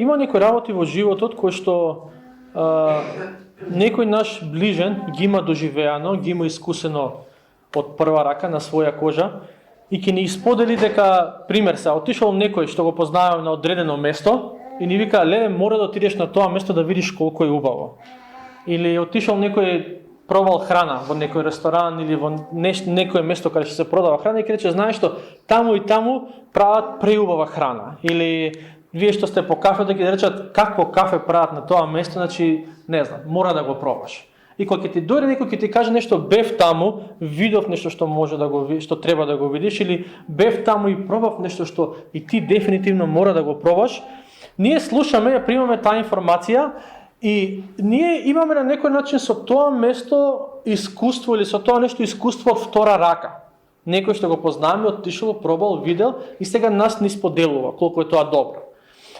има некои работи во животот кои што некој наш ближен ги има доживеано, ги има искусено од прва рака на своја кожа и ќе ни исподели дека, пример се, отишол некој што го познавам на одредено место и ни вика, леле, мора да отидеш на тоа место да видиш колку е убаво. Или отишол некој пробал храна во некој ресторан или во некој место каде ќе се продава храна и ќе рече, знаеш што, таму и таму прават преубава храна. Или вие што сте по кафе да ќе речат какво кафе прават на тоа место, значи не знам, мора да го пробаш. И кога ќе ти дојде некој ќе ти каже нешто, бев таму, видов нешто што може да го што треба да го видиш, или бев таму и пробав нешто што и ти дефинитивно мора да го пробаш, ние слушаме, ја примаме таа информација и ние имаме на некој начин со тоа место искуство или со тоа нешто искуство од втора рака. Некој што го познаваме, отишол, пробал, видел и сега нас ни споделува колку е тоа добро.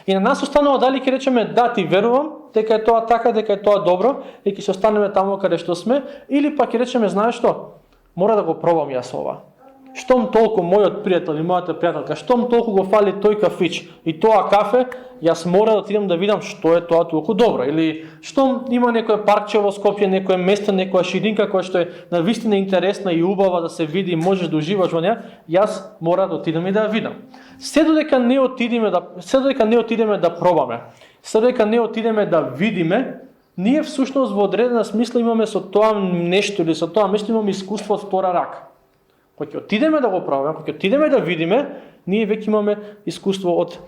И на нас останува дали ќе речеме да, ти верувам, дека е тоа така, дека е тоа добро, и ќе се останеме таму каде што сме, или па ќе речеме, знаеш што, мора да го пробам јас ова. Штом толку мојот пријател и мојата пријателка, штом толку го фали тој кафич и тоа кафе, јас мора да отидам да видам што е тоа толку добро. Или штом има некој паркче во Скопје, некој место, некоја ширинка која што е навистина интересна и убава да се види и можеш да уживаш во неа, јас мора да отидам и да ја видам. Се додека не отидеме да пробаме, се додека не отидеме да видиме, ние всушност во одредена смисла имаме со тоа нешто или со тоа место имаме искуство од втора рака. Кога ќе отидеме да го пробаме, кога ќе отидеме да видиме, ние веќе имаме искуство од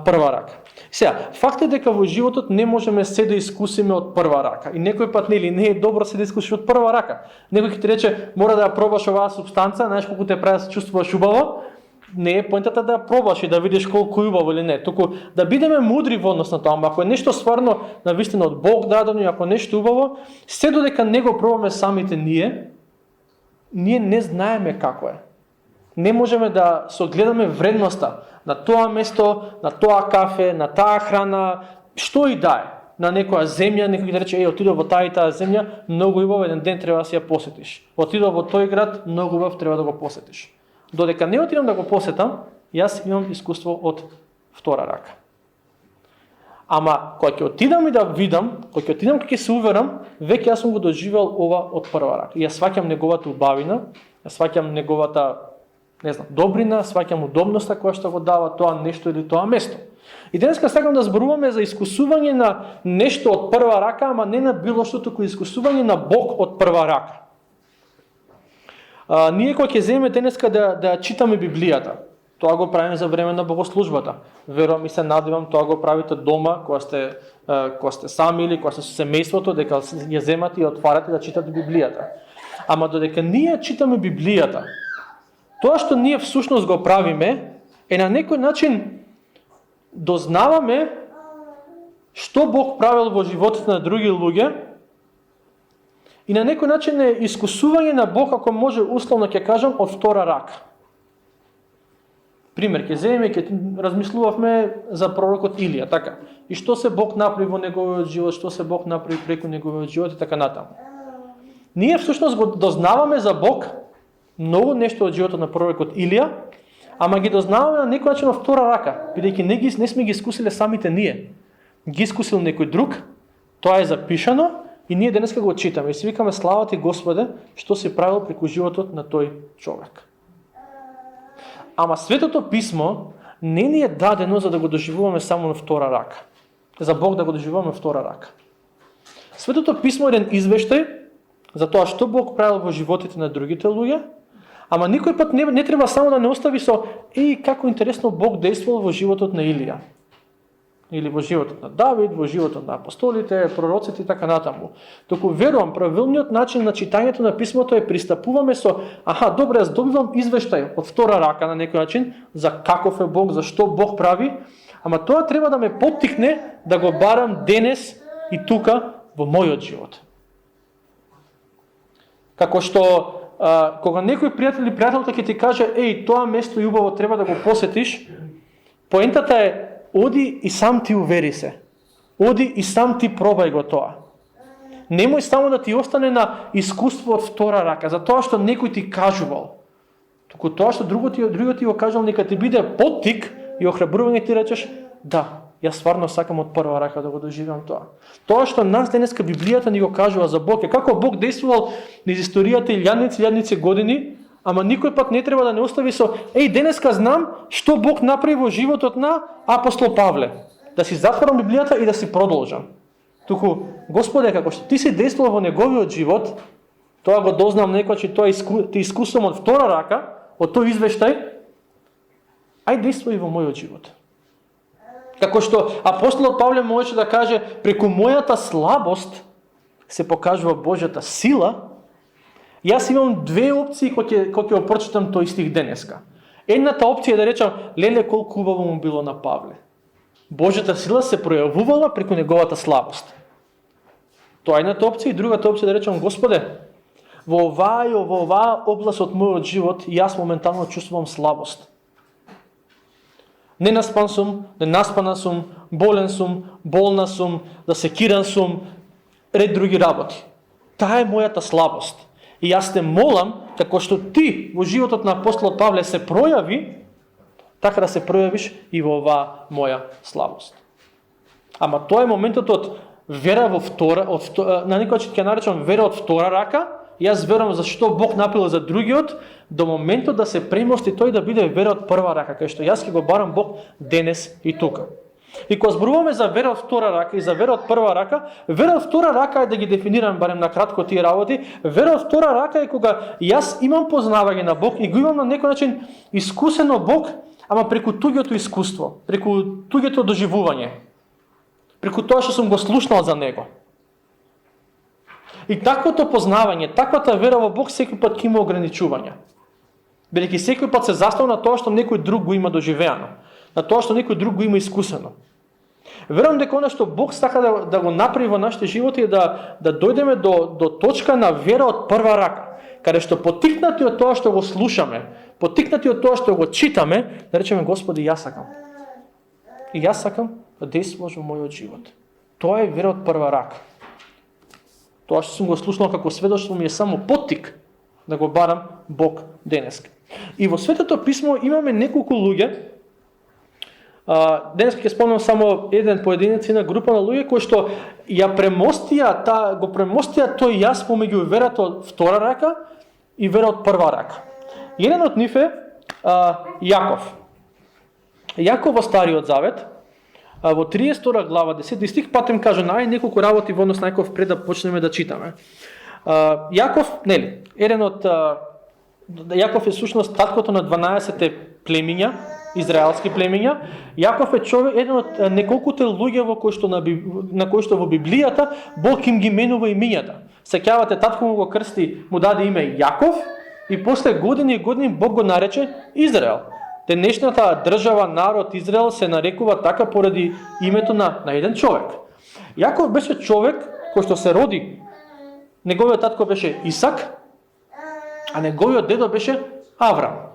прва рака. Сега, факт е дека во животот не можеме се да искусиме од прва рака. И некој пат не е добро се да искусиш од прва рака. Некој ќе ти рече, мора да ја пробаш оваа супстанца, знаеш колку те прави да се чувствуваш убаво. Не е поентата да ја пробаш и да видиш колку е убаво или не, туку да бидеме мудри во однос на тоа. Ако е нешто стварно навистина од Бог дадено и ако нешто убаво, се додека не го пробаме самите ние не знаеме како е. Не можеме да согледаме вредноста на тоа место, на тоа кафе, на таа храна, што и да е. На некоја земја, некој да рече, отидов во таа и таа земја, многу убаво, еден ден треба да си ја посетиш. Отидов во тој град, многу убав, треба да го посетиш. Додека не отидам да го посетам, јас имам искуство од втора рака. Ама, кога ќе отидам и да видам, кога ќе отидам, кога ќе се уверам, веќе јас сум го доживел ова од прва рака. И јас сваќам неговата убавина, јас сваќам неговата, добрина, сваќам удобноста која што го дава тоа нешто или тоа место. И денеска сакам да зборуваме за искусување на нешто од прва рака, ама не на било што, туку искусување на Бог од прва рака. Ние кога ќе земеме денеска да читаме Библијата, тоа го правиме за време на богослужбата. Верувам и се надевам тоа го правите дома, кога сте сами или кога сте со семејството, дека ја земате и отварате да читате Библијата. Ама додека ние читаме Библијата, тоа што ние всушност го правиме е на некој начин дознаваме што Бог правил во животот на други луѓе и на некој начин е искусување на Бог, ако може условно ќе кажам, од втора рака. Пример, ќе земеме, ќе размислувавме за пророкот Илија, така. И што се Бог направи во неговиот живот, што се Бог направи преку неговиот живот и така натаму. Ние всушност го дознаваме за Бог многу нешто од животот на пророкот Илија, ама ги дознаваме на некој начин од втора рака, бидејќи не сме ги искусиле самите ние. Ги искусил некој друг, тоа е запишано и ние денеска го читаме и си викаме слава ти Господе што си правил преку животот на тој човек. Ама Светото писмо не ни е дадено за да го доживуваме само на втора рака. За Бог да го доживуваме втора рака. Светото писмо е еден извештај за тоа што Бог правил во животите на другите луѓе, ама никој пат не треба само да не остави со како интересно Бог действувал во животот на Илија. Или во животот на Давид, во животот на апостолите, пророците и така натаму. Току верувам, правилниот начин на читањето на писмото е пристапуваме со добре, јас добивам извештај од втора рака на некој начин за каков е Бог, за што Бог прави, ама тоа треба да ме поттикне да го барам денес и тука во мојот живот. Како што кога некој пријател или пријателка ќе ти каже, тоа место е убаво, треба да го посетиш, поентата е оди и сам ти увери се. Оди и сам ти пробај го тоа. Немој само да ти остане на искуство од втора рака, за тоа што некој ти кажувал. Туку тоа што другиот ти го кажал, нека ти биде поттик и охрабрување ти речеш, да, Јас стварно сакам од прва рака да го доживеам тоа. Тоа што нас денеска Библијата ни го кажува за Бог е како Бог действувал низ историјата илјадници години, ама никој пат не треба да не остави со денеска знам што Бог направи во животот на апостол Павле. Да си затворам Библијата и да си продолжам. Туку, Господе, како што ти си действувал во неговиот живот, тоа го дознам некој, че тоа ти искусувам од втора рака, од тој извештај, ај действувај во мојот живот. Како што апостолот Павле можеше да каже, преку мојата слабост се покажува Божјата сила, јас имам две опции кои ќе прочитам тој стих денеска. Едната опција е да речам, леле колку убаво му било на Павле. Божјата сила се пројавувала преку неговата слабост. Тоа е едната опција и другата опција да речам, Господе, во оваа област од мојот живот јас моментално чувствувам слабост. Ненаспана сум, болен сум, болна сум, засекиран сум, ред други работи. Таа е мојата слабост. И јас те молам, како што ти во животот на апостолот Павле се пројави, така да се пројавиш и во оваа моја слабост. Ама тоа е моментот од вера во на некој начин ќе наречам вера од втора рака. Јас верувам за што Бог направил за другиот, до моментот да се премости тој да биде вера од прва рака, кај што јас ќе го барам Бог денес и тука. И кога зборуваме за вера од втора рака и за вера од прва рака, вера од втора рака е да ги дефинирам барем на кратко тие работи. Вера од втора рака е кога јас имам познавање на Бог и го имам на некој начин искусено Бог, ама преку туѓото искуство, преку туѓото доживување, преку тоа што сум го слушнал за Него. И таквото познавање, таквата вера во Бог секој пат ќе има ограничувања. Бидејќи секој пат се заставува на тоа што некој друг го има доживеано, на тоа што некој друг го има искусено. Верувам дека она што Бог сака да го направи во нашите животи е да дојдеме до точка на вера од прва рака, каде што поттикнати од тоа што го слушаме, поттикнати од тоа што го читаме, да речеме, Господи, јас сакам. И јас сакам да действуваш во мојот живот. Тоа е вера од прва рака. Тоа што сум го слушнал како сведоштво ми е само поттик да го барам Бог денеска. И во Светото писмо имаме неколку луѓе. Денеска ќе спомнам само еден поединец на група на луѓе кои што го премостија тој јас помеѓу верата од втора рака и вера од прва рака. Еден од нив е Јаков. Јаков во Стариот Завет, во 32 глава, 10 стих, патем кажа неколку работи во однос на Јаков пред да почнеме да читаме. Јаков, еден од Јаков е сушност таткото на 12 племиња, израелски племиња. Јаков е човек, еден од неколкуте луѓе на кои што во Библијата Бог им ги менува имињата. Сеќавате, татко му го крсти, му даде име Јаков и после години и години Бог го нарече Израел. Денешната држава, народ Израел се нарекува така поради името на еден човек. Јаков беше човек кој што се роди. Неговиот татко беше Исак, а неговиот дедо беше Аврам.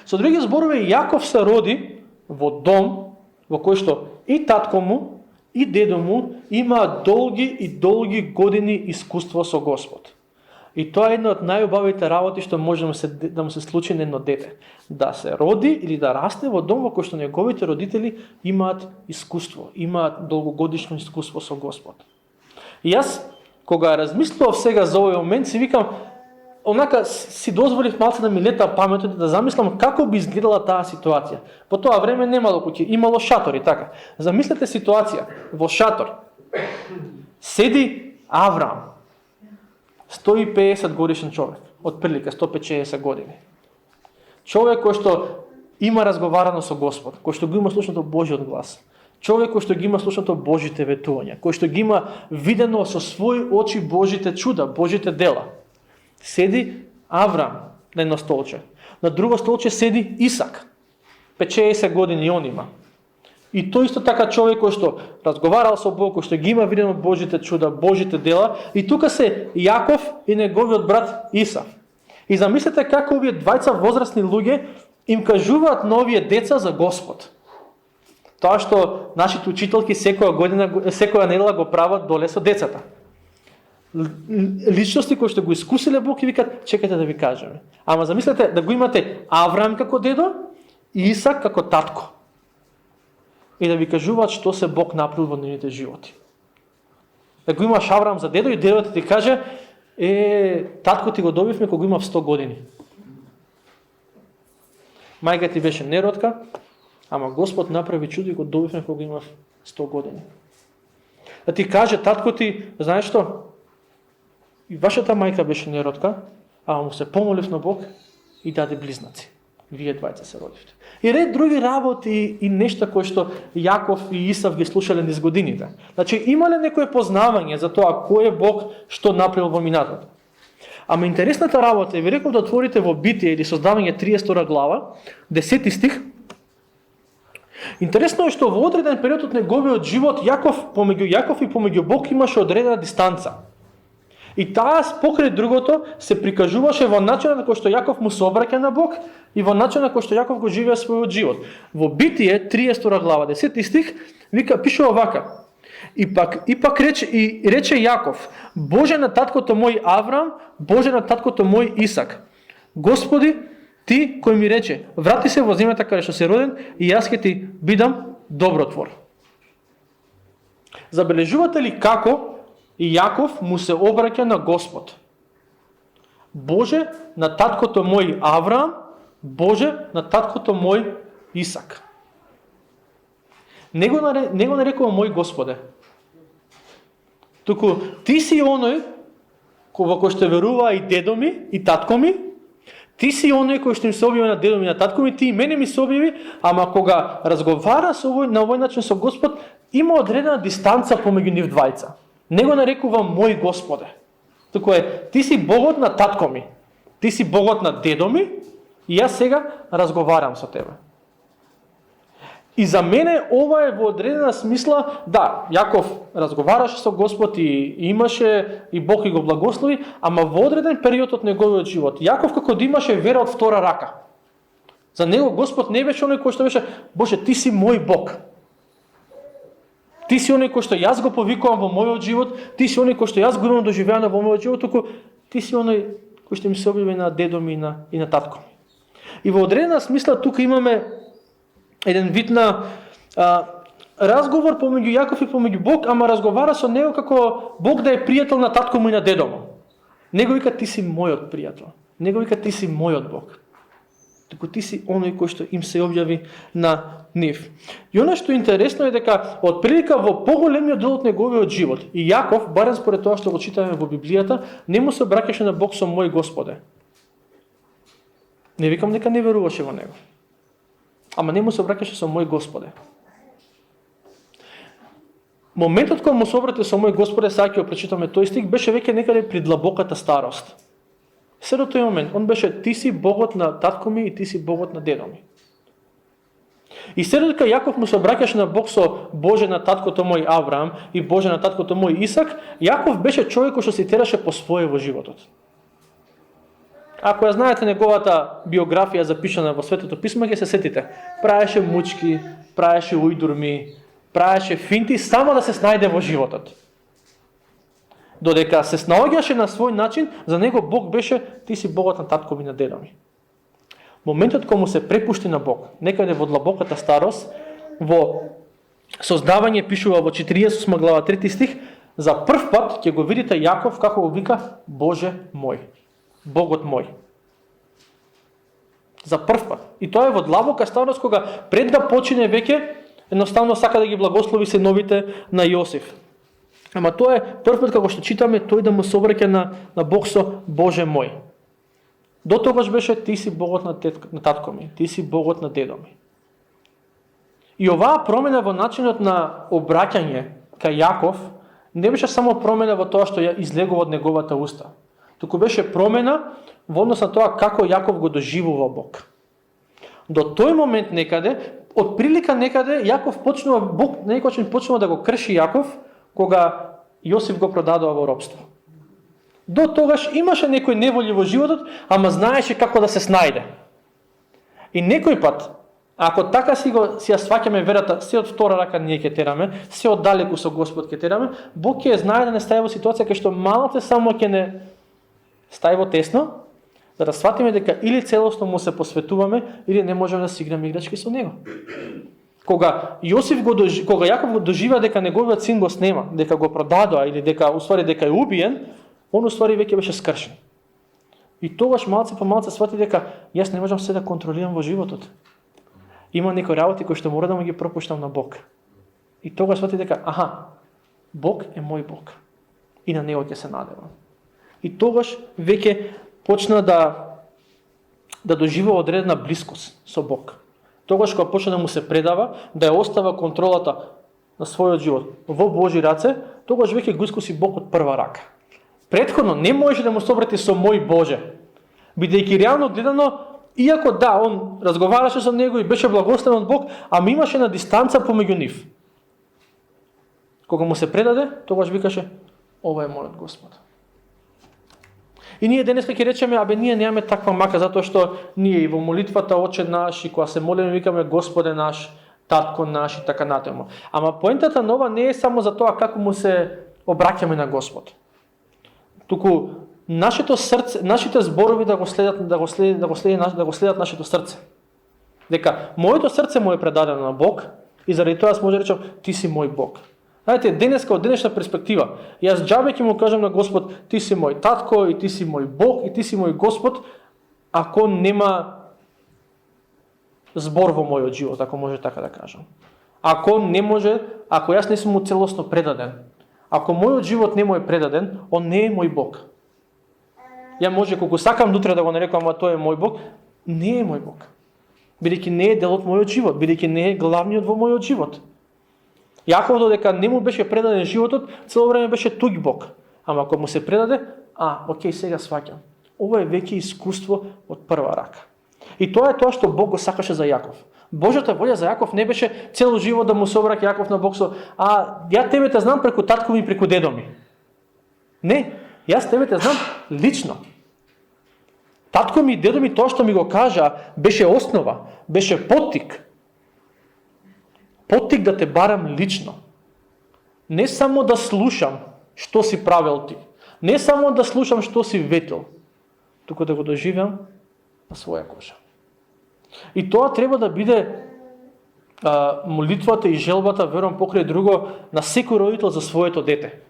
Со други зборови, Јаков се роди во дом во кој што и татко му и дедо му има долги години искуство со Господ. И тоа е една од најубавите работи што може да му се случи на едно дете. Да се роди или да расте во дом во кој што неговите родители имаат искуство, имаат долгогодишно искуство со Господ. И јас, кога размислував сега за овој момент, си викам, си дозволив малце да ми лета паметот да замислам како би изгледала таа ситуација. По тоа време немало куќи, имало шатори, така. Замислете ситуација, во шатор седи Авраам, 150 годишен човек, отприлика 150 години. Човек кој што има разговарано со Господ, кој што го има слушнато Божјиот глас. Човек кој што ги има слушнато Божите ветувања, кој што ги има видено со своји очи Божите чуда, Божите дела. Седи Авраам на едно столче. На друго столче седи Исак. 50 години и он има. И тој исто така човек кој што разговарал со Бог, кој што ги има видено Божите чуда, Божите дела, и тука се Јаков и неговиот брат Исав. И замислете како овие двајца возрастни луѓе им кажуваат на овие деца за Господ. Тоа што нашите учителки секоја недела го прават доле со децата. Личности кои што го искусиле Бог и викат, чекајте да ви кажеме. Ама замислете да го имате Авраам како дедо и Исак како татко. и да ви кажуваат што се Бог направил во нивните животи. Да го имаш Авраам за дедо и дедото ти каже, татко ти го добивме кога имав 100 години. Мајка ти беше неродка, ама Господ направи чудо и го добивме кога имав 100 години. Да ти каже, татко ти, знаеш што? И вашата мајка беше неродка, ама му се помолив на Бог и даде близнаци. Вие двајца се родивте. И ред други работи и нешта кои што Јаков и Исав ги слушале низ годините. Значи имале некое познавање за тоа кој е Бог, што направил во минатото. Ама интересната работа е, ви реков да отворите во Битие или Создавање 32 глава, 10 стих. Интересно е што во одреден период од неговиот живот помеѓу Јаков и помеѓу Бог имаше одредена дистанца. И таа покрај другото се прикажуваше во начинот на кој што Јаков му се обраќа на Бог и во начинот на кој што Јаков го живее својот живот. Во Битие 32 глава 10 стих пишува вака: И пак рече Јаков: Боже на таткото мој Авраам, Боже на таткото мој Исак, Господи, ти кој ми рече: врати се во земјата каде што се роден и јас ќе ти бидам добротвор. Забележувате ли како и Јаков му се обраќа на Господ? Боже на таткото мој Авраам, Боже на таткото мој Исак. Не го нарекува мој Господе. Туку ти си оној во кој што верува и дедо ми и татко ми, ти си оној кој што им се објави на дедо ми и на татко ми, ти и мене ми се објави, ама кога разговара на овој начин со Господ, има одредена дистанца помеѓу нив двајца. Не го нарекува мој Господе. Туку ти си Богот на татко ми, ти си Богот на дедо ми и јас сега разговарам со тебе. И за мене ова е во одредена смисла, да, Јаков разговараше со Господ и имаше и Бог и го благослови, ама во одреден период од неговиот живот. Јаков како да имаше вера од втора рака. За него Господ не беше оној кој што беше: Боже, ти си мој Бог. Ти си оној кој што јас го повикувам во мојот живот, ти си оној кој што јас го имам доживеано во мојот живот, туку ти си оној кој што ми се објави на дедо ми и на татко ми. И во одредена смисла тука имаме еден вид на разговор помеѓу Јаков и помеѓу Бог, ама разговара со него како Бог да е пријател на татко му и на дедо му. Него вика: ти си мојот пријател. Него вика: ти си мојот Бог. Туку ти си оној кој што им се објави на нив. И оно што е интересно е дека од прилика во поголемиот дел од неговиот живот и Јаков, барем според тоа што го читаме во Библијата, не му се обраќаше на Бог со мој Господе. Не викам дека не веруваше во него. Ама не му се обраќаше со мој Господе. Моментот кога му се обрати со мој Господе, сега ќе прочитаме тој стих, беше веќе некаде при длабоката старост. Се до тој момент, он беше: ти си Богот на татко ми и ти си Богот на дедо ми. И се додека Јаков му се обраќаше на Бог со Боже на таткото мој Авраам и Боже на таткото мој Исак, Јаков беше човек кој што се тераше по свое во животот. Ако ја знаете неговата биографија запишана во Светото писмо, ќе се сетите. Правеше мучки, правеше ујдурми, правеше финти само да се снајде во животот. Додека се снаоѓаше на свој начин, за него Бог беше: ти си Богот на татко ми, на дедо ми. Моментот кога му се препушти на Бог, некаде во длабоката старост, во Создавање пишува во 48 глава 3 стих, за прв пат ќе го видите Јаков како го вика: Боже мој, Богот мој. За прв пат. И тоа е во длабока старост, кога пред да почине веќе, едноставно сака да ги благослови синовите на Јосиф. Ама тоа е прв пат како што читаме тој да му се обраќа на Бог со Боже мој. До тогаш беше: ти си Богот на татко ми, ти си Богот на дедо ми. И оваа промена во начинот на обраќање кај Јаков не беше само промена во тоа што ја излегува од неговата уста, туку беше промена во однос на тоа како Јаков го доживува Бог. До тој момент некаде, од прилика некаде, Бог на некој начин почнува да го крши Јаков, кога Јосиф го продадува во робство. До тогаш имаше некој неволји во животот, ама знаеше како да се снајде. И некој пат, ако така си ја сваќаме верата, се од втора рака ние ќе тераме, се од далеку со Господ ќе тераме, Бог ќе знае да не стави во ситуација кај што малате само ќе не стави во тесно, за да сватиме дека или целосно му се посветуваме, или не можеме да си играме играчки со него. Кога Јаков го доживеа дека неговиот син го снема, дека го продадоа или дека уствари дека е убиен, он уствари веќе беше скршен. И тогаш малце по малце свати дека јас не можам се да контролирам во животот. Има некои работи кои што мора да му ги пропуштам на Бог. И тогаш свати дека Бог е мој Бог. И на него ќе се надевам. И тогаш веќе почна да доживува одредена блискост со Бог. Тогаш кога почна да му се предава, да ја остава контролата на својот живот во Божи раце, тогаш веќе го искуси Бог од прва рака. Претходно не можеше да му се обрати со мој Боже, бидејќи реално гледано, иако он разговараше со него и беше благословен од Бог, ама имаше на дистанца помеѓу нив. Кога му се предаде, тогаш викаше: ова е мојот Господ. И ние денес ќе речеме: ние немаме таква мака, затоа што ние и во молитвата Отче наш, и кога се молиме викаме Господе наш, Татко наш и така натаму. Ама поентата нова не е само за тоа како му се обраќаме на Господ. Туку нашето срце, нашите зборови да го следат нашето срце. Дека моето срце му е предадено на Бог и заради тоа аз може да речам: ти си мој Бог. Знаете, денеска од денешна перспектива, јас џабе ќе му кажам на Господ: ти си мој татко и ти си мој Бог и ти си мој Господ, ако нема збор во мојот живот, ако може така да кажам. Ако јас не сум му целосно предаден, ако мојот живот не му е предаден, он не е мој Бог. Ја може колку сакам дутре да го нарекувам, а тој е мој Бог, не е мој Бог. Бидејќи не е дел од мојот живот, бидејќи не е главниот во мојот живот. Јаков додека не му беше предаден животот, цело време беше туѓ Бог. Ама ако му се предаде, окей, сега сваќам. Ова е веќе искуство од прва рака. И тоа е тоа што Бог го сакаше за Јаков. Божјата волја за Јаков не беше цело живот да му се обраќа Јаков на Бог со: ја тебе те знам преку татко ми и преку дедо ми. Не, јас тебе те знам лично. Татко ми и дедо ми тоа што ми го кажа беше основа, беше поттик. Поттик да те барам лично. Не само да слушам што си правил ти. Не само да слушам што си ветил. Туку да го доживам на своја кожа. И тоа треба да биде молитвата и желбата, верувам покрај друго, на секој родител за своето дете.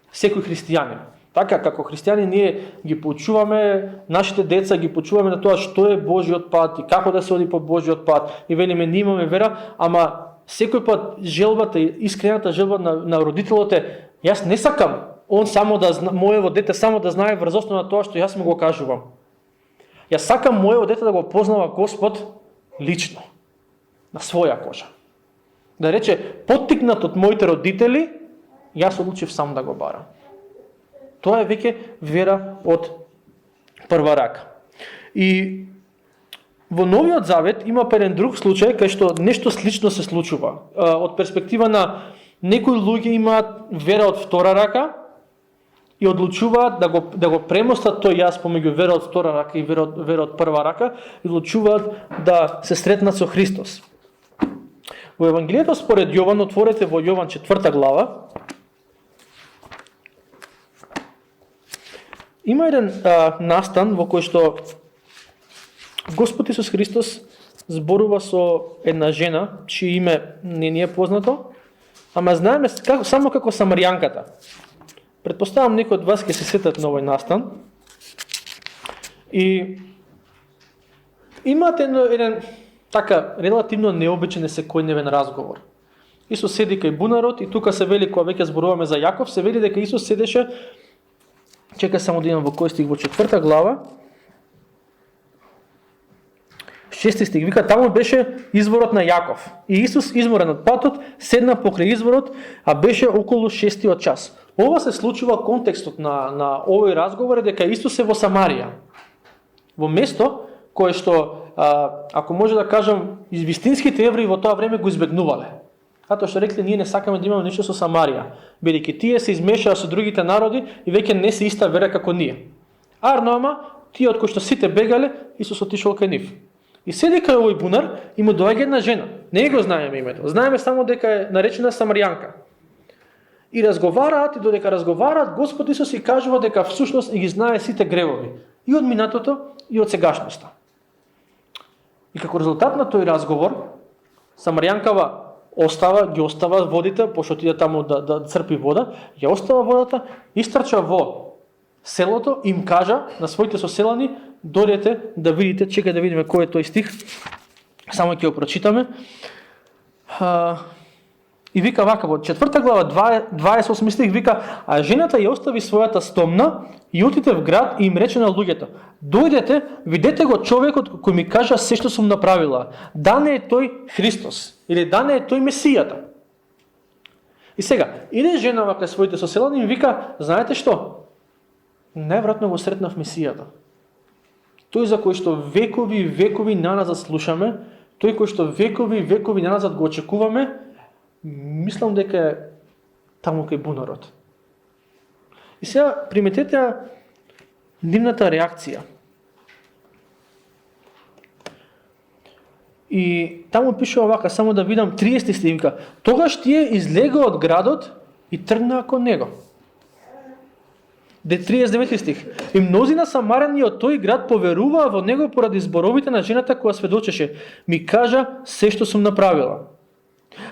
Секој христијанин. Така, како христијани ние ги поучуваме, нашите деца ги поучуваме на тоа што е Божјиот пат и како да се оди по Божјиот пат. И велиме, ние имаме вера, ама секој пат желбата, искрената желба на родителот е: јас не сакам он само да моево дете само да знае врз основа на тоа што јас му го кажувам. Јас сакам моево дете да го познава Господ лично, на своја кожа. Да рече, поттикнат од моите родители, јас одлучив сам да го барам. Тоа е веќе вера од прва рака. И во Новиот Завет има еден друг случај кај што нешто слично се случува. Од перспектива на некои луѓе имаат вера од втора рака и одлучуваат да го премостат тој јас помеѓу вера од втора рака и вера од прва рака и одлучуваат да се сретнат со Христос. Во Евангелието според Јован, отворете во Јован 4 глава, има еден настан во кој што Господ Исус Христос зборува со една жена, чие име не ни е познато, ама знаеме само како Самаријанката. Предпоставам некој од вас ќе се сетат на овој настан. И имате еден така релативно необичен секојдневен разговор. Исус седи кај бунарот и тука се вели, кога веќе зборуваме за Јаков, се вели дека Исус седеше, чека само да имам во кој стих, во 4 глава, 6 стих, вика, таму беше изворот на Јаков. И Исус, изморен од патот, седна покрај изворот, а беше околу 6 час. Ова се случува контекстот на овој разговор е дека Исус е во Самарија. Во место кое што, ако може да кажам, вистинските евреи во тоа време го избегнувале. Затоа што рекле, ние не сакаме да имаме ништо со Самарија, бидејќи тие се измешаа со другите народи и веќе не се иста вера како ние. Ама тие од кои што сите бегале, Исус отишол кај нив. И седи кај овој бунар и му доаѓа една жена. Не го знаеме името. Знаеме само дека е наречена Самаријанка. И разговараат, и додека разговараат, Господ Исус и кажува дека всушност и ги знае сите гревови. И од минатото, и од сегашноста. И како резултат на тој разговор, Самаријанкава ги остава водите, пошто отиде таму да црпи вода, ја остава водата, истрча во селото, им кажа на своите соселани, дојдете да видите, чекај да видиме кој е тој стих, само ќе го прочитаме. И вика вака, во 4 глава, 28 стих, вика, а жената ја остави својата стомна и отиде в град и им рече на луѓето, дојдете, видете го човекот кој ми кажа се што сум направила, да не е тој Христос, или да не е тој Месијата. И сега, иде жена кај своите соселани и вика, знаете што? Најверојатно го сретнав Месијата. Тој за кој што векови и векови наназад слушаме, тој кој што векови и векови наназад го очекуваме, мислам дека е таму кај бунарот. И сега приметете нивната реакција. И таму пише овака, само да видам 30 стивка. Тогаш тие излега од градот и тргнаа кон него. 39 стих. И мнозина самарјани од тој град поверуваа во него поради зборовите на жената која сведочеше. Ми кажа се што сум направила.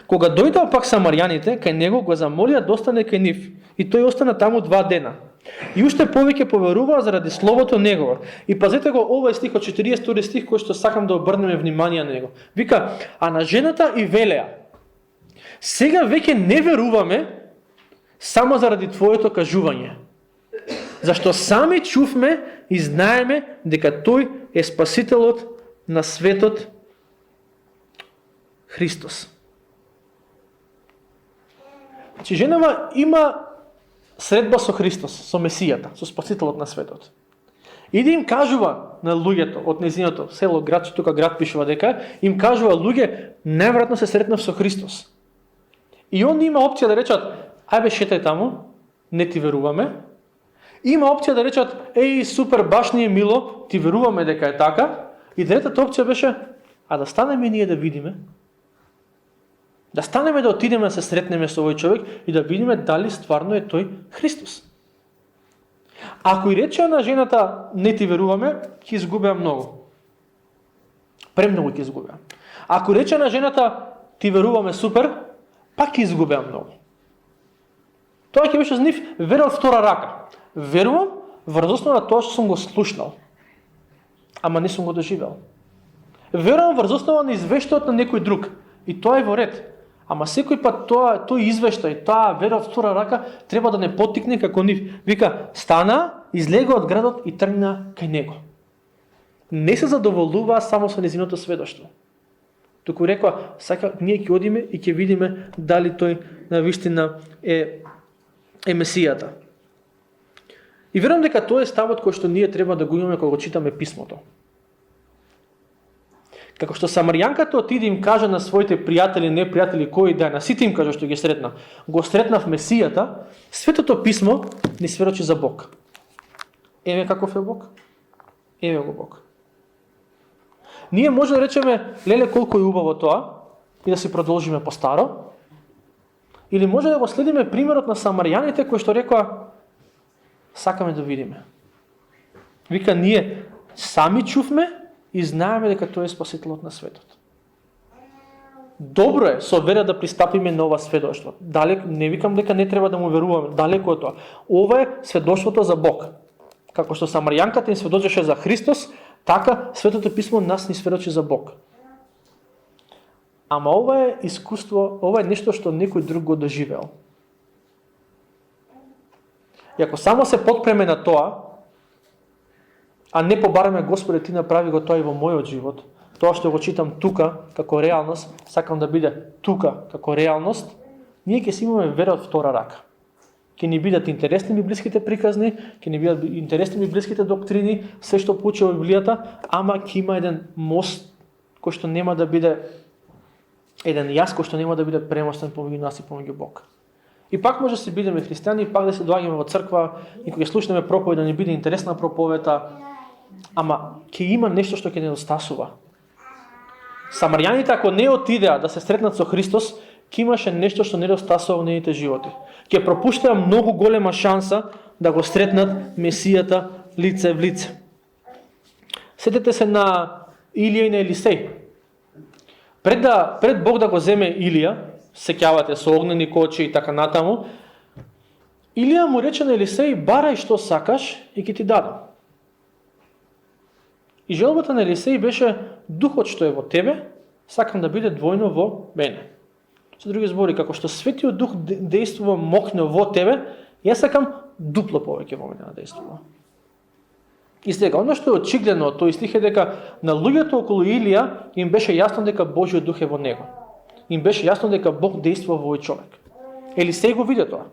Кога дојдоа пак самарјаните, кај него го замолија да остане кај нив. И тој остана таму 2 дена. И уште повеќе поверуваа заради словото негово. И пазете го овој стих од 42 стих кој што сакам да обрнеме внимание на него. Вика, а на жената и велеа. Сега веќе не веруваме само заради твоето кажување. Зашто сами чувме и знаеме дека тој е спасителот на светот Христос. Значи женава има средба со Христос, со Месијата, со спасителот на светот. И да им кажува на луѓето од незиното село, град, тука град пишува дека, им кажува луѓе, најверојатно се сретнав со Христос. И он има опција да речат, ајбе шетај таму, не ти веруваме. Има опција да речат, еј, супер, баш ни е мило, ти веруваме дека е така. И третата опција беше, а да станеме ние да видиме. Да станеме да отидеме да се сретнеме со овој човек и да видиме дали стварно е тој Христос. Ако и рече на жената, не ти веруваме, ќе изгубеа многу. Премногу ќе изгубеа. Ако рече на жената, ти веруваме супер, пак ќе изгубеа многу. Тоа ќе беше за нив вера од втора рака. Верувам врз основа на тоа што сум го слушнал, ама не сум го доживел. Верувам врз основа на извештајот на некој друг, и тоа е во ред. Ама секој пат тој извештај, таа вера од втора рака треба да не поттикне како нив. Вика, стана, излега од градот и тргна кај него. Не се задоволуваа само со незиното сведоштво. Туку рекоа, сака ние ќе одиме и ќе видиме дали тој навистина е Месијата. И верувам дека тоа е ставот кој што ние треба да го имаме кога го читаме писмото. Како што самарјанката отиде им кажа на своите пријатели, непријатели, кои да на сите им кажа што ги сретна, го сретнав Месијата, Светото писмо ни сведочи за Бог. Еве каков е Бог? Еве го Бог. Ние може да речеме, леле колку е убаво тоа, и да си продолжиме по старо, или може да го следиме примерот на самарјаните кои што рекоа, сакаме да видиме. Вика, ние сами чувме и знаеме дека тој е спасителот на светот. Добро е со вера да пристапиме на ова сведоштво. Далеко, не викам дека не треба да му веруваме, далеко од тоа. Ова е сведоштвото за Бог. Како што самарјанката им сведочеше за Христос, така Светото писмо нас ни сведочи за Бог. Ама ова е искуство, ова е нешто што некој друг го доживел. И ако само се потпреме на тоа, а не побараме, Господе, ти направи го тоа и во мојот живот, тоа што го читам тука како реалност, сакам да биде тука како реалност, ние ќе си имаме вера од втора рака. Ќе ни бидат интересни библиските приказни, ќе ни бидат интересни библиските доктрини, се што поучи во Библијата, ама ќе има еден мост кој што нема да биде еден јас кој што нема да биде премостен помеѓу нас и помеѓу Бог. И пак може да се бидеме христијани, пак да се доаѓаме во црква, и кога слушнеме проповед да ни биде интересна проповета, ама ќе има нешто што ќе недостасува. Самарјаните ако не отидеа да се сретнат со Христос, ќе имаше нешто што недостасува во нивните животи. Ќе пропуштаа многу голема шанса да го сретнат Месијата лице в лице. Сетете се на Илија и на Елисеј. Пред Бог да го земе Илија, сеќавате со огнени кочи и така натаму, Илија му рече на Елисеј, барај што сакаш и ќе ти дадам. И желбата на Елисеј беше, духот што е во тебе, сакам да биде двојно во мене. Со други збори, како што Светиот Дух действува мокно во тебе, јас сакам дупло повеќе во мене да действува. И сега, оно што е очигледно од тој стих е дека на луѓето околу Илија им беше јасно дека Божиот Дух е во него. Им беше јасно дека Бог действува во овој човек. Елисеј го виде тоа.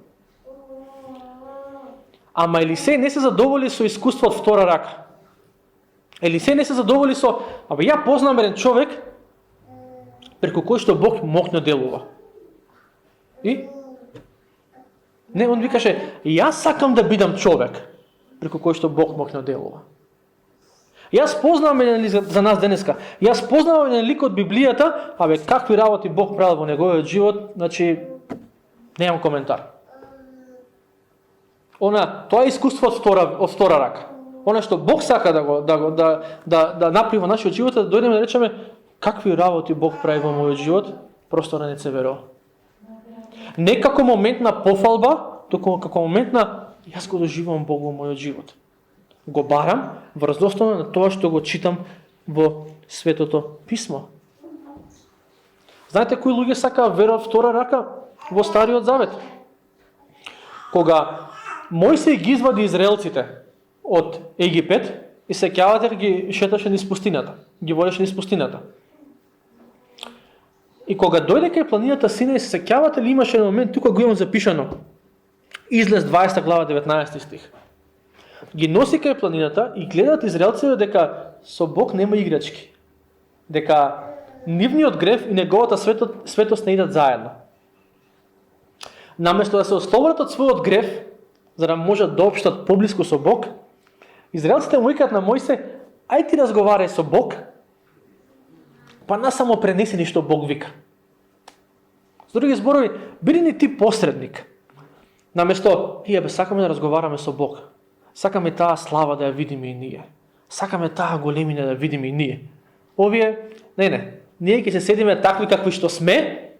Ама Елисеј не се задоволи со искуство од втора рака. Елисеј не се задоволи со, ја познам еден човек преку кој што Бог мокно делува. И? Не, он викаше, јас сакам да бидам човек преку кој што Бог мокно делува. Јас познавам за нас денеска, јас познавам еден лик од Библијата, какви работи Бог правил во неговиот живот, значи, немам коментар. Тоа е искуство од втора рака. Она што Бог сака да направи во нашиот живот, да дојдеме да речеме какви работи Бог прави во мојот живот, просто не се верува. Не како момент на пофалба, туку како момент на јас го доживувам Бог во мојот живот. Го барам врз основа на тоа што го читам во Светото Писмо. Знаете кои луѓе сакаат веруваат втора рака во Стариот Завет? Кога Мојсей ги извади израелците од Египет и сеќавате ги шеташе низ пустината, ги водеше низ пустината. И кога дојде кај планината Синај, се сеќавате ли имаше еден момент, тука го имам запишано, Излез 20 глава 19 стих. Ги носи кај планината и гледаат израелците дека со Бог нема играчки. Дека нивниот грев и неговата светост не идат заедно. Наместо да се ослободат од својот грев, за да можат да општат поблиску со Бог, израелците му викаат на Мојсе, ај ти разговарај со Бог, па нас само пренеси ни што Бог вика. С други зборови, биди ни ти посредник. Наместо, сакаме да разговараме со Бог. Сакаме таа слава да ја видиме и ние. Сакаме таа големина да видиме и ние. Овие, ние ќе се седиме такви какви што сме,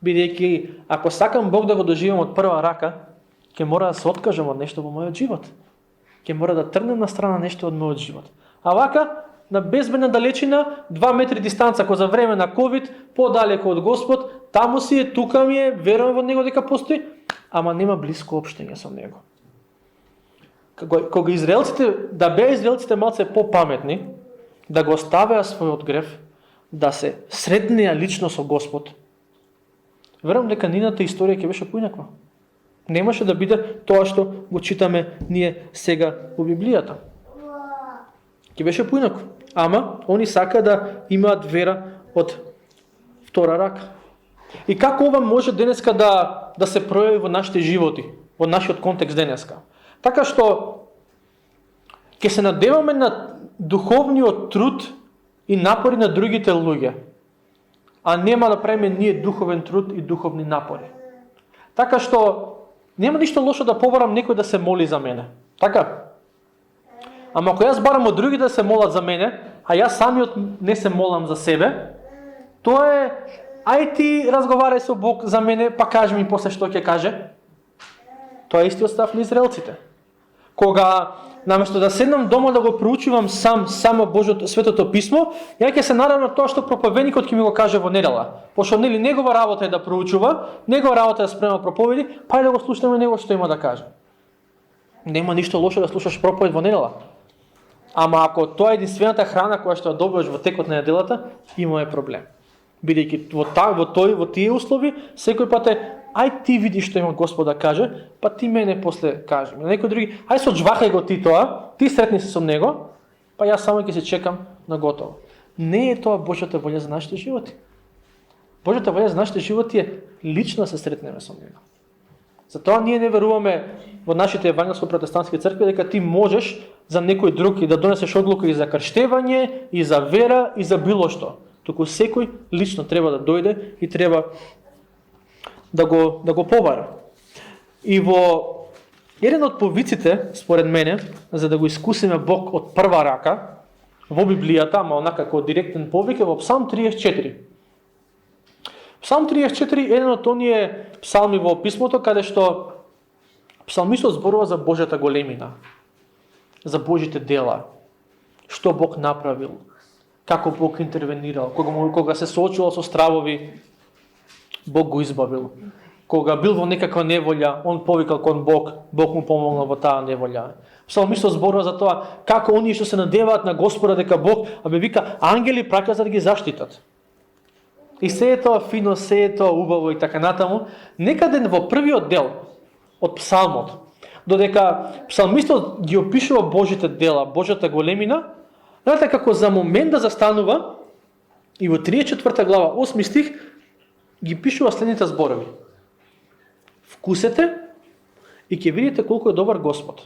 бидејќи ако сакам Бог да го доживам од прва рака, ќе мора да се откажам од нешто во мојот живот. Ќе мора да тргнем на страна нешто од мојот живот. А вака, на безбедна далечина, 2 метри дистанца, ако за време на ковид, подалеко од Господ, таму си е, тука ми е, верувам во него дека постои, ама нема блиско општење со него. Кога израелците, да беа израелците малце попаметни, да го оставеа својот грев, да се сретнеа лично со Господ, верувам дека нината историја ќе беше поинаква. Немаше да биде тоа што го читаме ние сега во Библијата. Ќе беше поинакво. Ама, они сака да имаат вера од втора рака. И како ова може денеска да се пројави во нашите животи, во нашиот контекст денеска? Така што ќе се надеваме на духовниот труд и напори на другите луѓе, а нема да правиме ние духовен труд и духовни напори. Така што нема ништо лошо да побарам некој да се моли за мене. Така? Ама ако јас барам од други да се молат за мене, а јас самиот не се молам за себе, тоа е, ај ти разговарај со Бог за мене, па кажи ми после што ќе каже. Тоа е истиот став на израелците. Кога наместо да седнам дома да го проучувам само Божјото Светото Писмо, ја ќе се надам на тоа што проповедникот ќе ми го каже во недела. Пошто негова работа е да проучува, негова работа е да спрема проповеди, па да го слушаме него што има да каже. Нема ништо лошо да слушаш проповед во недела. Ама ако тоа е единствената храна која што ја добиваш во текот на неделата, имаме проблем. Бидејќи во тие услови секој пат е ај ти види што има Господ да каже, па ти мене после кажи. На некој други, ај соџвахај го ти тоа, ти сретни се со него, па јас само ќе се чекам на готово. Не е тоа Божјата волја за нашите животи. Божјата волја за нашите животи е лично да се сретнеме со него. Затоа ние не веруваме во нашите евангелско-протестантски цркви дека ти можеш за некој друг и да донесеш одлука и за крштевање, и за вера, и за било што. Туку секој лично треба да дојде и треба да го побара. И во еден од повиците, според мене, за да го искусиме Бог од прва рака, во Библијата, ама онака како директен повик е во Псалм 34. Псалм 34 е еден од оние псалми во писмото каде што псалмистот зборува за Божјата големина, за Божите дела, што Бог направил, како Бог интервенирал, кога се соочувал со стравови, Бог го избавил. Кога бил во некаква неволја, он повикал кон Бог, Бог му помогнал во таа неволја. Псалмистот зборува за тоа како оние што се надеваат на Господа дека Бог, вика, ангели праќа за да ги заштитат. И се е тоа фино, се е тоа убаво и така натаму. Некаде во првиот дел од псалмот, додека псалмистот ги опишува Божите дела, Божјата големина, знаете како за момент да застанува и во 34 глава, 8 стих, ги пишува следните зборови. Вкусете и ќе видите колку е добар Господ.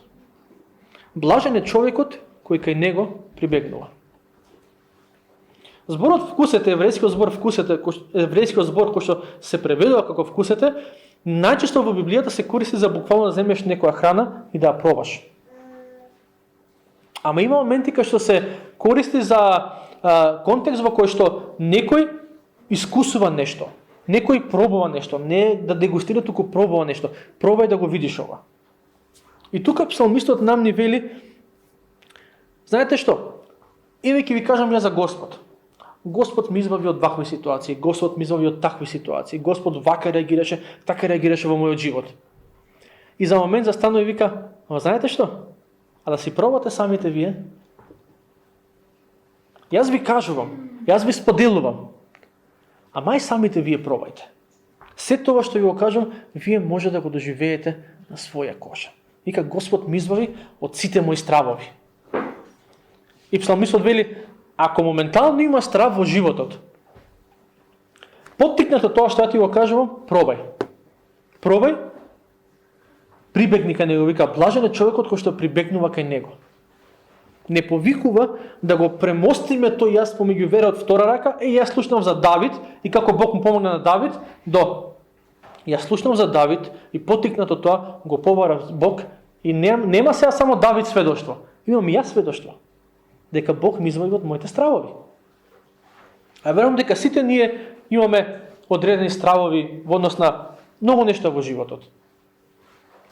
Блажен е човекот кој кај него прибегнува. Зборот вкусете, еврејскиот збор вкусете, еврејскиот збор кој што се преведува како вкусете, најчесто во Библијата се користи за буквално да земеш некоја храна и да ја пробаш. Ама има моменти кај што се користи за контекст во кој што некој искусува нешто. Некој пробува нешто, не да дегустира, туку пробува нешто. Пробај да го видиш ова. И тука псалмистот нам ни вели, знаете што? Еве ќе ви кажам ја за Господ. Господ ми избави од вакви ситуации, Господ ми избави од такви ситуации, Господ вака реагираше, така реагираше во мојот живот. И за момент застанува и вика, ама знаете што? А да си пробате самите вие. Јас ви кажувам, јас ви споделувам, а мај самите вие пробајте. Се тоа што ви го кажам, вие може да го доживеете на своја кожа. Вика, Господ ми избави од сите мои стравови. И псалмистот вели, ако моментално има страв во животот, поттикнато тоа што ја ти го кажувам, пробај. Пробај, прибегни кај него, вика, блажен е човекот кој што прибегнува кај него. Не повикува да го премостиме тој јас помеѓу вера од втора рака, јас слушнав за Давид и како Бог му помогна на Давид, јас слушнав за Давид и поттикнато тоа го побара Бог и нема сега само Давид сведоштво, имам и јас сведоштво, дека Бог ми извади од моите стравови. А верувам дека сите ние имаме одредени стравови во однос на многу нешто во животот.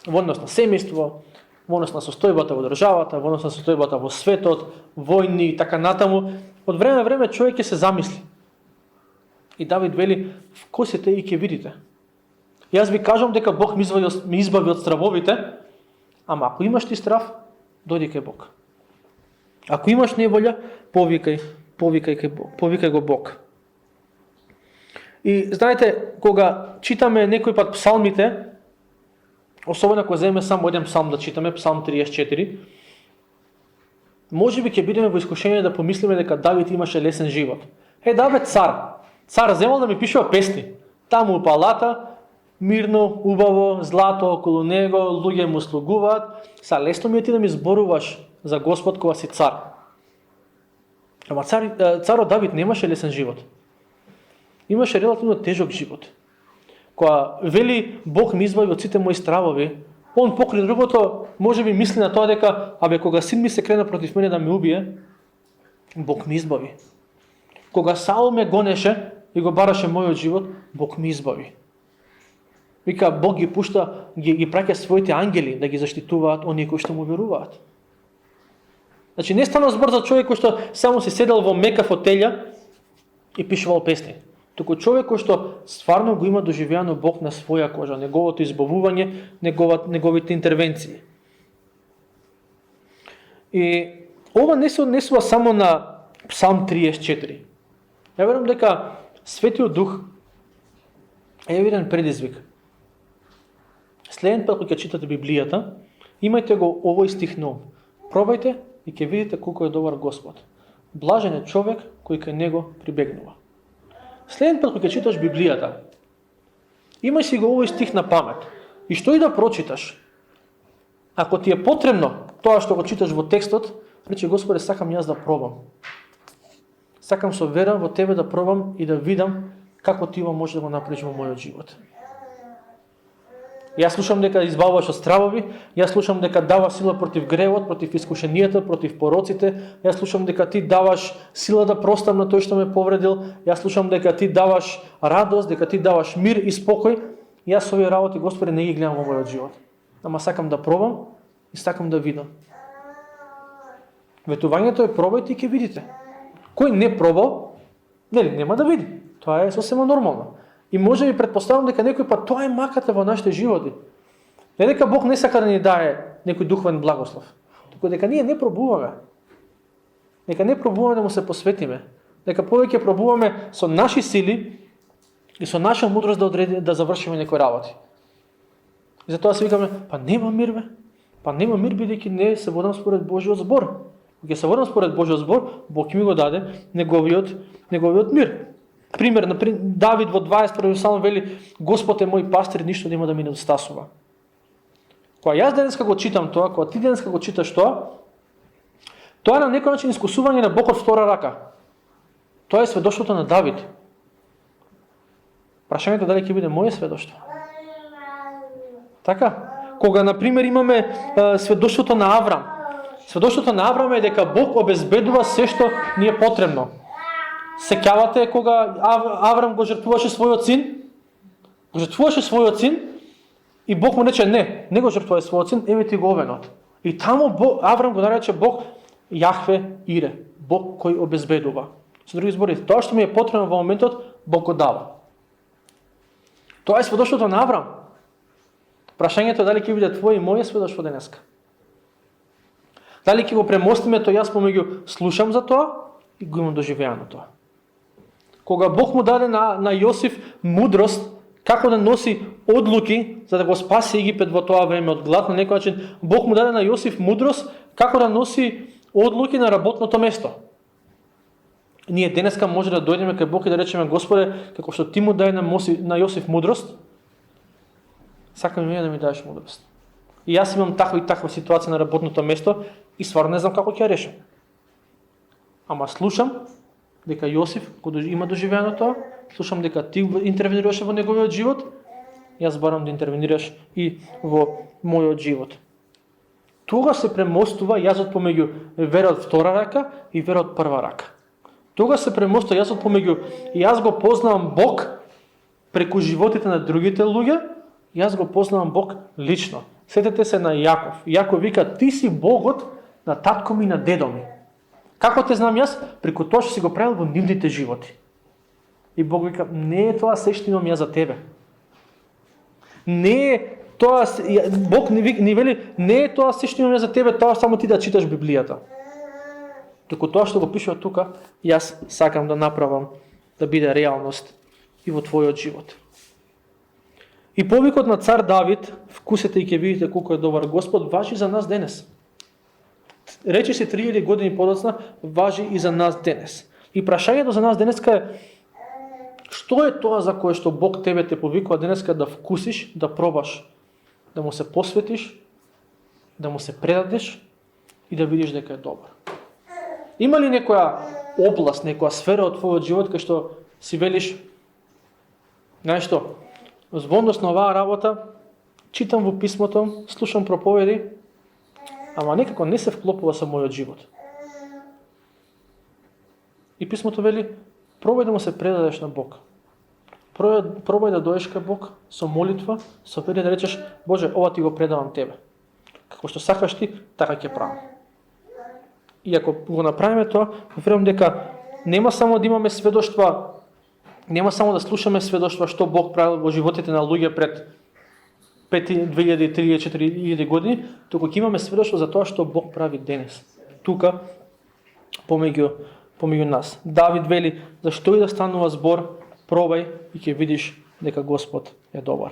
Во однос на семејство, во однос на состојбата во државата, во однос на состојбата во светот, војни и така натаму. Од време на време човек ќе се замисли. И Давид вели, вкусете и ќе видите. Јас ви кажам дека Бог ми избави од стравовите, ама ако имаш ти страв, дојди кај Бог. Ако имаш неволја, повикај го Бог. И знаете, кога читаме некој пат псалмите, особено ако земеме само еден псалм да читаме, псалм 34, може би ќе бидеме во искушение да помислиме дека Давид имаше лесен живот. Давид цар. Цар земал да ми пишува песни. Таму у палата, мирно, убаво, злато околу него, луѓе му слугуваат. Са лесно ми е ти да ми зборуваш за Господ кога си цар. Ама царот Давид немаше лесен живот. Имаше релативно тежок живот. Кога вели Бог ми избави од сите мои стравови, он покрај другото може би мисли на тоа дека кога син ми се крена против мене да ме убие, Бог ми избави. Кога Саул ме гонеше и го бараше мојот живот, Бог ми избави. Вика, Бог ги пушта, ги праќа своите ангели да ги заштитуваат оние кои што му веруваат. Значи не стана збор за човек кој што само се седел во мека фотелја и пишувал песни. Туку човек кој што стварно го има доживеано Бог на своја кожа, неговото избавување, неговите интервенции. И ова не се однесува само на Псалм 34. Ја верувам дека Светиот Дух е еден предизвик. Следен пат кога ќе читате Библијата, имајте го овој стих на ум. Пробајте и ќе видите колку е добар Господ. Блажен е човек кој кај него прибегнува. Следен пат кога ќе читаш Библијата, имај си го овој стих на памет. И што и да прочиташ, ако ти е потребно тоа што го читаш во текстот, рече Господе, сакам јас да пробам. Сакам со вера во тебе да пробам и да видам како ти може да го направиш во мојот живот. Јас слушам дека избавуваш од стравови, јас слушам дека даваш сила против гревот, против искушенијата, против пороците, јас слушам дека ти даваш сила да простам на тој што ме повредил, јас слушам дека ти даваш радост, дека ти даваш мир и спокој. Јас овие работи, Господи, не ги гледам во мојот живот. Ама сакам да пробам и сакам да видам. Ветувањето е пробајте и ќе видите. Кој не пробал, нели, нема да види. Тоа е сосема нормално. И може би предпоставам дека некој пат тоа е маката во нашите животи. Не дека Бог не сака да ни даде некој духовен благослов, туку дека ние не пробуваме. Нека не пробуваме да му се посветиме. Дека повеќе пробуваме со наши сили и со наша мудрост да завршиме некои работи. И затоа се викаме, па нема мир бе. Па нема мир бидејќи не се водам според Божиот збор. Кога се водам според Божиот збор, Бог ми го даде неговиот мир. Пример, Давид во 21 псалм вели: Господ е мој пастир, ништо нема да ми недостасува. Кога јас денеска го читам тоа, кога ти денеска го читаш тоа е на некој начин искусување на Бог од втора рака. Тоа е сведоштвото на Давид. Прашањето дали ќе биде моје сведоштво. Така? Кога, например, имаме сведоштвото на Аврам. Сведоштвото на Аврам е дека Бог обезбедува се што ни е потребно. Сеќавате кога Аврам го жртвуваше својот син? Го жртвуваше својот син и Бог му рече не го жртвувај својот син, еве ти го овенот. И таму Аврам го нарече Бог Јахве Ире, Бог кој обезбедува. Со други збори, тоа што ми е потребно во моментот, Бог го дава. Тоа е сведоштвото на Аврам. Прашањето е дали ќе биде твое и моје сведоштво денеска. Дали ќе го премостиме тоа јас помеѓу слушам за тоа и го имам доживеано тоа. Кога Бог му даде на Јосиф мудрост како да носи одлуки за да го спаси Египет во тоа време од глад, на некој начин Бог му даде на Јосиф мудрост како да носи одлуки на работното место. Ние денеска може да дојдеме кај Бог и да речеме: Господе, како што ти му даде на Јосиф мудрост, сакам и да ми дадеш мудрост. И јас имам таква и таква ситуација на работното место и стварно не знам како ќе ја решам. Ама слушам дека Јосиф има доживеано тоа, слушам дека ти интервенираш во неговиот живот, јас барам да интервенираш и во мојот живот. Тога се премостува јазот помеѓу вера од втора рака и вера од прва рака. Тога се премостува јазот помеѓу јас го познавам Бог преку животите на другите луѓе, јас го познавам Бог лично. Сетете се на Јаков. Јаков вика: ти си Богот на татко ми и на дедо ми. Како те знам јас? Преку тоа што си го правил во нивните животи. И Бог вика: не е тоа се што имам јас за тебе. Не е тоа, Бог ни вели, не е тоа се што имам јас за тебе, тоа само ти да читаш Библијата. Туку тоа што го пишува тука, јас сакам да направам да биде реалност и во твојот живот. И повикот на цар Давид, вкусете и ќе видите колку е добар Господ, важи за нас денес. Рече се 3000 години подоцна, важи и за нас денес. И прашањето за нас денеска е: што е тоа за кое што Бог тебе те повикува денеска да вкусиш, да пробаш, да му се посветиш, да му се предадеш и да видиш дека е добар? Има ли некоја област, некоја сфера од твојот живот кај што си велиш: знаеш што, во однос на оваа работа, читам во писмото, слушам проповеди, ама некако не се вклопува со мојот живот. И писмото вели: пробај да му се предадеш на Бог. Пробај да доеш кај Бог со молитва, со вера да речеш: Боже, ова ти го предавам тебе. Како што сакаш ти, така ќе правам. И ако го направиме тоа, верувам дека нема само да имаме сведоштва, нема само да слушаме сведоштва што Бог правил во животите на луѓе пред 2000, 3000, 4000 години, туку ќе имаме сведоштво за тоа што Бог прави денес. Тука, помеѓу нас. Давид вели: зашто и да станува збор, пробај и ќе видиш дека Господ е добар.